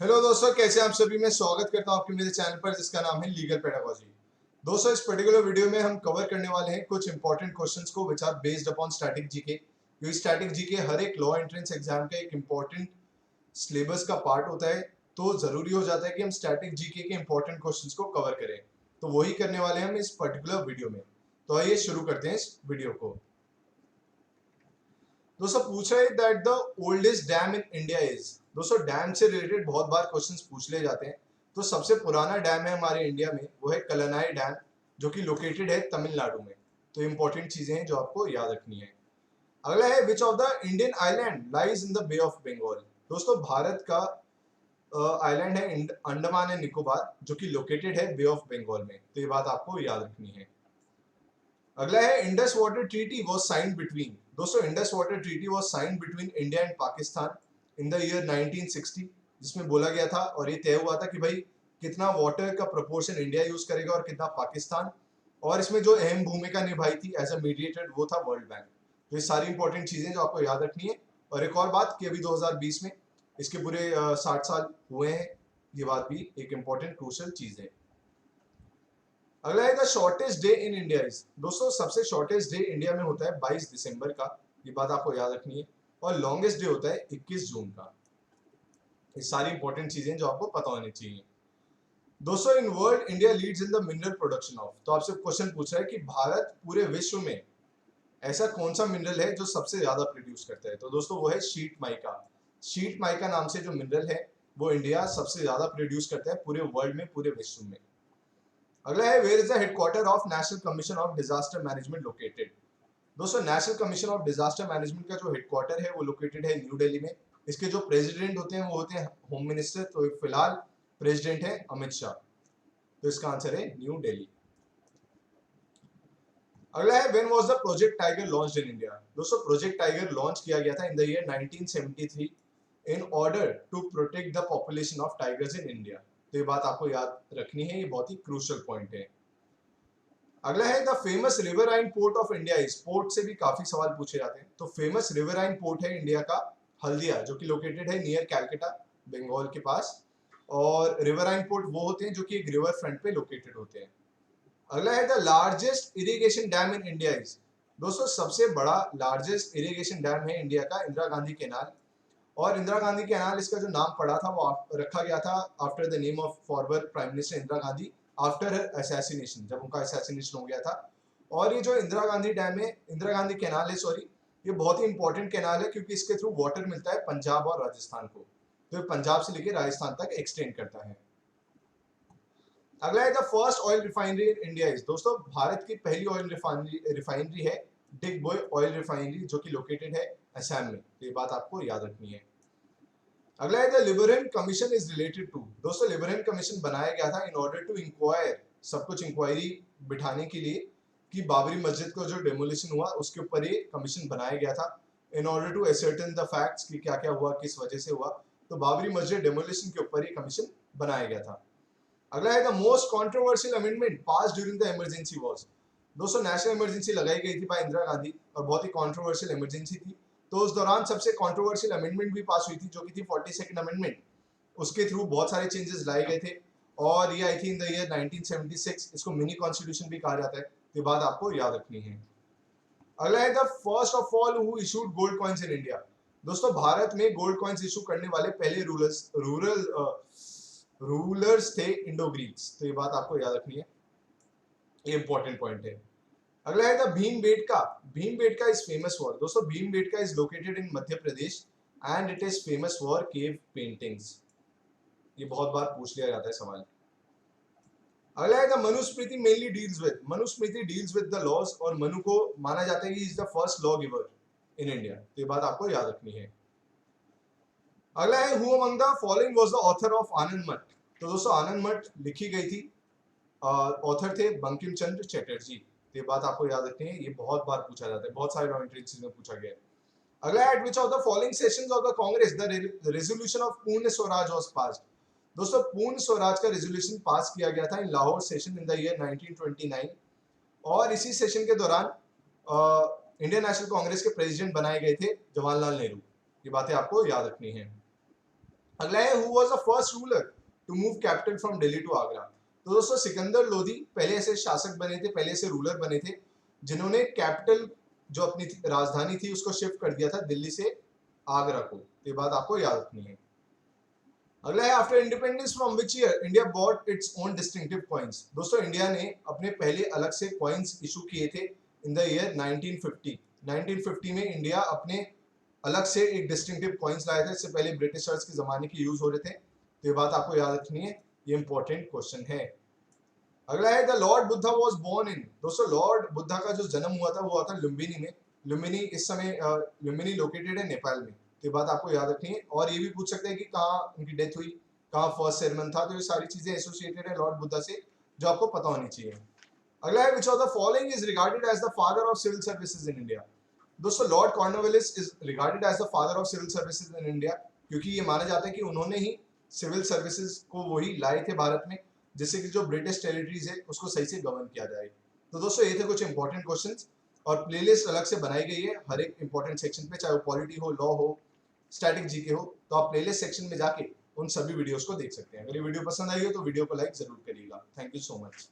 Hello दोस्तों, कैसे हैं आप सभी। मैं स्वागत करता हूं आपके मेरे चैनल पर जिसका नाम है लीगल पेडागोजी। दोस्तों, इस पर्टिकुलर वीडियो में हम कवर करने वाले हैं कुछ इंपॉर्टेंट क्वेश्चंस को which are based upon static GK. क्योंकि स्टैटिक जीके हर एक लॉ एंट्रेंस एग्जाम का एक इंपॉर्टेंट सिलेबस का पार्ट होता है, तो जरूरी हो जाता है कि हम स्टैटिक जीके के इंपॉर्टेंट क्वेश्चंस को कवर करें। तो वही करने वाले हैं हम इस पर्टिकुलर वीडियो में। तो आइए शुरू करते हैं इस वीडियो को। दोस्तों, पूछा है that the oldest dam in India is. दोस्तों, डैम से रिलेटेड बहुत बार क्वेश्चंस पूछ ले जाते हैं। तो सबसे पुराना डैम है हमारे इंडिया में, वो है कलनाई डैम, जो कि लोकेटेड है तमिलनाडु में। तो इंपॉर्टेंट चीजें हैं जो आपको याद रखनी है। अगला है which of the Indian island lies in the Bay of Bengal. दोस्तों, भारत का आइलैंड है अंडमान एंड निकोबार, जो कि लोकेटेड है बे ऑफ बंगाल में। तो ये बात आपको याद रखनी है। अगला है Indus water treaty was signed between. दोस्तों, Indus water treaty was signed between India and Pakistan in the year 1960, जिसमें बोला गया था और ये तय हुआ था कि भाई कितना वाटर का प्रोपोर्शन इंडिया यूज करेगा और कितना पाकिस्तान। और इसमें जो अहम भूमिका निभाई थी एज अ मीडिएटर वो था वर्ल्ड बैंक। तो ये सारी इंपॉर्टेंट चीजें जो आपको याद रखनी है। और एक और बात कि अभी 2020 में इसके पूरे 60 साल हुए हैं। ये बात भी एक इंपॉर्टेंट क्रूशियल चीज है। अगला है the shortest day in India is. दोस्तों, सबसे शॉर्टेस्ट डे इंडिया में होता है 22 दिसंबर का। ये बात आपको याद रखनी है। और लॉन्गेस्ट डे होता है 21 जून का। ये सारी इंपॉर्टेंट चीजें जो आपको पता होनी चाहिए। दोस्तों, in world India leads in the mineral production of. तो आपसे क्वेश्चन पूछ रहा है कि भारत पूरे विश्व में ऐसा कौन सा मिनरल है जो सबसे ज्यादा प्रोड्यूस करता है। तो दोस्तों, वो है शीट माइका। शीट माइका नाम से जो मिनरल है वो इंडिया सबसे ज्यादा प्रोड्यूस करता है पूरे वर्ल्ड में, पूरे विश्व में। अगला है where is the headquarter of national commission of disaster management located. दोस्तों, national commission of disaster management का जो हेडक्वार्टर है वो लोकेटेड है न्यू दिल्ली में। इसके जो प्रेसिडेंट होते हैं वो होते हैं होम मिनिस्टर। तो फिलहाल प्रेसिडेंट है अमित शाह। तो इसका आंसर है न्यू दिल्ली। अगला है when was the project tiger launched in India. दोस्तों, प्रोजेक्ट टाइगर लॉन्च किया गया था in the year 1973 in order to protect the population of tigers in India. तो ये बात आपको याद रखनी है, ये बहुत ही क्रूशियल पॉइंट है। अगला है the famous riverine port of India is. Port से भी काफी सवाल पूछे जाते हैं। तो फेमस रिवराइन पोर्ट है इंडिया का हल्दिया, जो कि लोकेटेड है नियर कैलकाटा, बंगाल के पास। और रिवराइन पोर्ट वो होते हैं जो कि एक रिवर फ्रंट पे लोकेटेड होते हैं। अगला है the largest irrigation dam in India is. दोस्तों, सबसे बड़ा लार्जेस्ट इरिगेशन डैम है इंडिया का इंदिरा गांधी कैनाल। और इंदिरा गांधी कैनाल, इसका जो नाम पड़ा था वो रखा गया था after the name of forward prime minister Indira Gandhi after her assassination, जब उनका असैसिनेशन हो गया था। और ये जो इंदिरा गांधी डैम है, इंदिरा गांधी कैनाल है सॉरी, ये बहुत ही इंपॉर्टेंट कैनाल है क्योंकि इसके थ्रू वाटर मिलता है पंजाब और राजस्थान को। तो ये पंजाब से लेकर राजस्थान तक एक्सटेंड करता है। अगला है the first oil refinery in India is. दोस्तों, भारत की पहली ऑयल रिफाइनरी है डिगबोई ऑयल रिफाइनरी, जो कि लोकेटेड है असम में। तो ये बात आपको याद रखनी है। अगला है the liberal commission is related to. दोस्तों, लिबरल कमीशन बनाया गया था इन ऑर्डर टू इंक्वायर, सब कुछ इंक्वायरी बिठाने के लिए कि बाबरी मस्जिद को जो डेमोलिशन हुआ उसके ऊपर ये कमीशन बनाया गया था in order to ascertain the facts कि क्या क्या हुआ, किस वजह से हुआ। तो बाबरी मस्जिद डेमोलिशन के ऊपर ये कमीशन बनाया गया था। अगला है the most controversial amendment pass during the emergency was. दोस्तों, नेशनल इमरजेंसी लगाई गई थी बाय इंदिरा गांधी और बहुत ही कंट्रोवर्शियल इमरजेंसी थी। तो उस दौरान सबसे कंट्रोवर्शियल अमेंडमेंट भी पास हुई थी, जो कि थी 42nd अमेंडमेंट। उसके थ्रू बहुत सारे चेंजेस लाए गए थे और ये आई थी इन द ईयर 1976। इसको मिनी कॉन्स्टिट्यूशन भी कहा जाता है। ये बात आपको याद रखनी है। अगला है the first of all who issued gold coins in India. दोस्तों, भारत में गोल्ड कॉइंस इशू करने वाले पहले रूलर्स थे इंडो ग्रीक्स। तो ये बात आपको याद रखनी है, ये इंपॉर्टेंट पॉइंट है। अगला है the Bhimbetka. Bhimbetka is famous for. दोस्तों, Bhimbetka is located in Madhya Pradesh and it is famous for cave paintings. ये बहुत बार पूछ लिया जाता है सवाल। अगला है the Manusmriti mainly deals with. Manusmriti deals with the laws और मनु को माना जाता है कि is the first law giver in India. तो ये बात आपको याद रखनी है। अगला है who among the following was the author of Anand Math. तो दोस्तों, आनंद मठ लिखी गई थी, ऑथर थे बंकिम चंद्र चटर्जी। तो ये बात आपको याद रखनी है, ये बहुत बार पूछा जाता है, बहुत सारे लॉ एंट्रेंसेस में पूछा गया है। अगला है eight which of the following sessions of the Congress the resolution of पूर्ण स्वराज वाज पास्ड। दोस्तों, पूर्ण स्वराज का रेजोल्यूशन पास किया गया था in Lahore session in the year 1929। और इसी सेशन के दौरान इंडियन नेशनल कांग्रेस के प्रेसिडेंट बनाए गए थे जवाहरलाल नेहरू। ये बातें आपको याद रखनी है। अगला है who was the first ruler to move capital from Delhi to Agra. तो दोस्तों सिकंदर लोधी पहले ऐसे शासक बने थे, पहले ऐसे रूलर बने थे जिन्होंने कैपिटल जो अपनी राजधानी थी उसको शिफ्ट कर दिया था दिल्ली से आगरा को। ये बात आपको याद रखनी है। अगला है after independence from which year India bought its own distinctive coins. दोस्तों इंडिया ने अपने पहले अलग से कॉइन्स इशू किए थे इन द ईयर 1950। 1950 में इंडिया अपने अलग से एक डिस्टिंक्टिव कॉइन्स लाए थे। इससे पहले ब्रिटिशर्स के जमाने के यूज हो रहे थे। तो ये बात आपको याद रखनी है, ये इंपॉर्टेंट क्वेश्चन है। अगला है the lord Buddha was born in. दोस्तों लॉर्ड बुद्धा का जो जन्म हुआ था वो हुआ था लुम्बिनी में। लुम्बिनी इस समय लुम्बिनी लोकेटेड है नेपाल में। तो ये बात आपको याद रखनी है। और ये भी पूछ सकते हैं कि कहाँ उनकी डेथ हुई, कहाँ फर्स्ट सेरेमन था। तो ये सारी चीजें एसोसिएटेड है लॉर्ड बुद्धा से, जो आपको पता होनी चाहिए। अगला है which of the following is regarded as the father of civil services in India. दोस्तों lord Cornwallis is regarded as the father of civil services in India, क्योंकि ये माना जाता है कि उन्होंने ही सिविल सर्विसेज को वही लाए थे भारत में, जिससे कि जो ब्रिटिश टेरिटरीज है उसको सही से गवर्न किया जाए। तो दोस्तों ये थे कुछ इंपॉर्टेंट क्वेश्चंस, और प्लेलिस्ट अलग से बनाई गई है हर एक इंपॉर्टेंट सेक्शन पे, चाहे वो पॉलिटी हो, लॉ हो, स्टैटिक जीके हो। तो आप प्लेलिस्ट सेक्शन में जाके उन सभी वीडियोस को देख सकते हैं। अगर ये वीडियो पसंद आई हो तो वीडियो को लाइक जरूर करिएगा। Thank you so much.